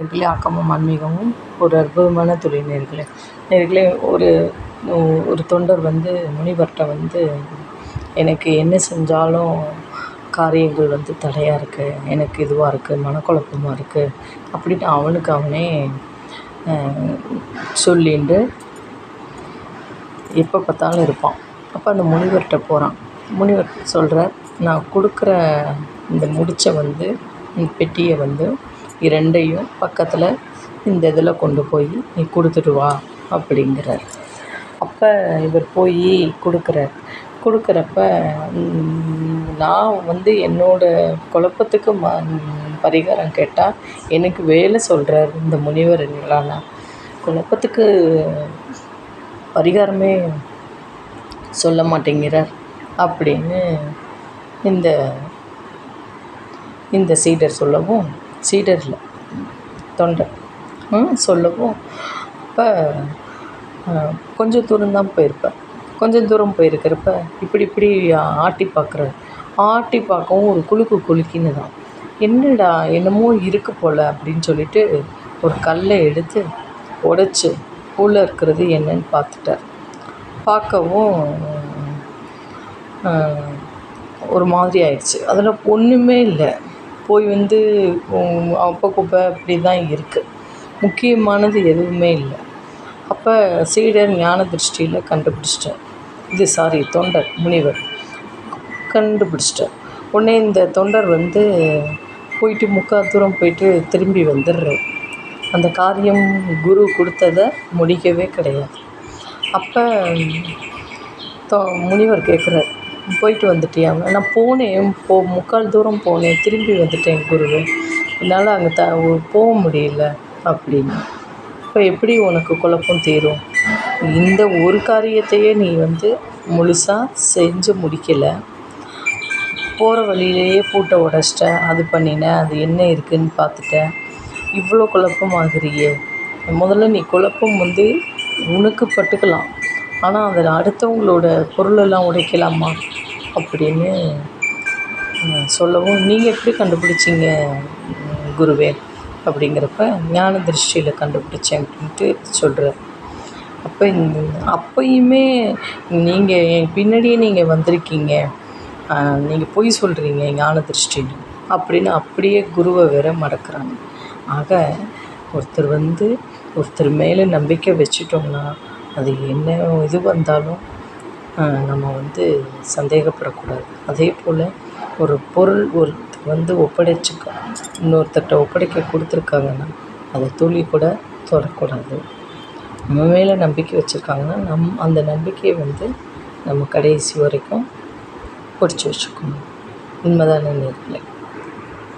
நேர்களே, ஆக்கமும் ஆன்மீகமும் ஒரு அற்புதமான தொழில் நேர்களே. நேர்களே, ஒரு தொண்டர் முனிவர்கிட்ட எனக்கு என்ன செஞ்சாலும் காரியங்கள் தடையாக இருக்குது, எனக்கு இதுவாக இருக்குது, மனக்குழப்பமாக இருக்குது அப்படின்னு அவனுக்கு அவனே சொல்லிட்டு எப்போ பார்த்தாலும் இருப்பான். அப்போ அந்த முனிவர்கிட்ட போகிறான். முனிவர் சொல்கிறார், நான் கொடுக்குற இந்த முடிச்சை இந்த பெட்டியை இரண்டையும் பக்கத்தில் இந்த இதில் கொண்டு போய் நீ கொடுத்துட்டு வா அப்படிங்கிறார். அப்போ இவர் போய் கொடுக்குறப்ப நான் என்னோடய குழப்பத்துக்கு பரிகாரம் கேட்டால் எனக்கு வேலை சொல்கிறார் இந்த முனிவர். இல்லைங்களா, குழப்பத்துக்கு பரிகாரமே சொல்ல மாட்டேங்கிறார் அப்படின்னு இந்த சீடர் சொல்லவும், சீடரில் தொண்டர் சொல்லவும், அப்போ கொஞ்சம் தூரம்தான் போயிருப்பேன். கொஞ்சம் தூரம் போயிருக்கிறப்ப இப்படி ஆட்டி பார்க்குறாரு. ஆட்டி பார்க்கவும் ஒரு குலுக்கின்னு தான். என்னடா என்னமோ இருக்கு போல் அப்படின்னு சொல்லிட்டு ஒரு கல்லை எடுத்து உடைச்சி உள்ளே இருக்கிறது என்னன்னு பார்த்துட்டார். பார்க்கவும் ஒரு மாதிரி ஆயிடுச்சு. அதில் ஒன்றுமே இல்லை. போய் அப்போ குப்பை அப்படி தான் இருக்குது. முக்கியமானது எதுவுமே இல்லை. அப்போ சீடர் ஞான திருஷ்டியில் கண்டுபிடிச்சிட்டார். தொண்டர் முனிவர் கண்டுபிடிச்சிட்டார். உடனே இந்த தொண்டர் போயிட்டு முக்கால் தூரம் போயிட்டு திரும்பி வந்துடுறார். அந்த காரியம் குரு கொடுத்ததை முடிக்கவே கிடையாது. அப்போ முனிவர் கேட்குறார், போயிட்டு வந்துட்டியா? நான் போனேன், முக்கால் தூரம் போனேன், திரும்பி வந்துட்டேன் குருவே, என்னால் அங்கே போக முடியல அப்படின்னு. இப்போ எப்படி உனக்கு குழப்பம் தீரும்? இந்த ஒரு காரியத்தையே நீ முழுசாக செஞ்சு முடிக்கலை, போகிற வழியிலேயே பூட்டை உடச்சிட்ட, அது பண்ணின, அது என்ன இருக்குதுன்னு பார்த்துட்ட, இவ்வளோ குழப்பமாகிறியே. முதல்ல நீ குழப்பம் உனக்கு பட்டுக்கலாம், ஆனால் அதில் அடுத்தவங்களோட பொருளெல்லாம் உடைக்கலாமா அப்படின்னு சொல்லவும், நீங்கள் எப்படி கண்டுபிடிச்சிங்க குருவே அப்படிங்கிறப்ப, ஞான திருஷ்டியில் கண்டுபிடிச்சேன் அப்படின்ட்டு சொல்கிறார். அப்பயுமே நீங்கள் என் பின்னாடியே நீங்கள் வந்திருக்கீங்க, நீங்கள் பொய் சொல்கிறீங்க ஞான திருஷ்டின்னு அப்படின்னு அப்படியே குருவை வேற மடக்கிறாங்க. ஆக ஒருத்தர் மேலே நம்பிக்கை வச்சிட்டோம்னா அது என்ன இது வந்தாலும் நம்ம சந்தேகப்படக்கூடாது. அதே போல் ஒரு பொருள் ஒருத்தர் இன்னொருத்தர்கிட்ட ஒப்படைக்க கொடுத்துருக்காங்கன்னா அதை துளி கூட தொடக்கூடாது. நம்ம மேலே நம்பிக்கை வச்சுருக்காங்கன்னா அந்த நம்பிக்கையை நம்ம கடைசி வரைக்கும் பிடிச்சி வச்சுக்கணும். உண்மைதானே நேர்களே?